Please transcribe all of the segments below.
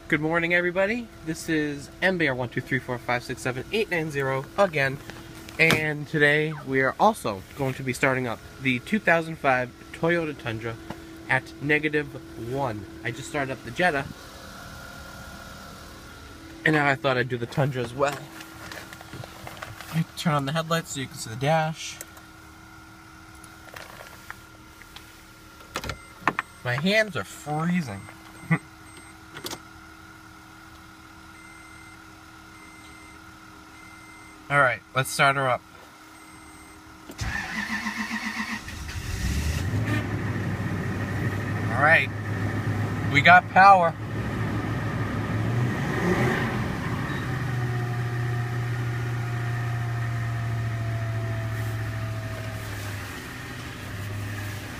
Good morning, everybody. This is MBR123456789 again, and today we are also going to be starting up the 2005 Toyota Tundra at -1. I just started up the Jetta, and now I thought I'd do the Tundra as well. I turn on the headlights so you can see the dash. My hands are freezing. Alright, let's start her up. Alright, we got power.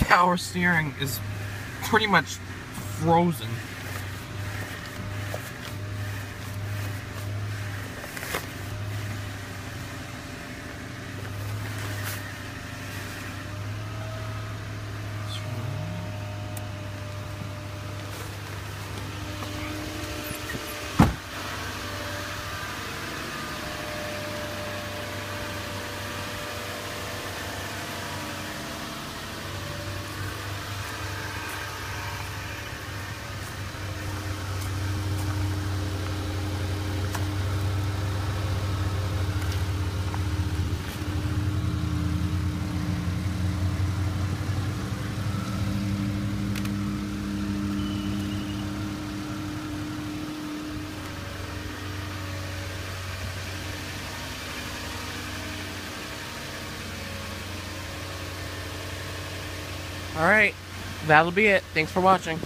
Power steering is pretty much frozen. Alright, that'll be it. Thanks for watching.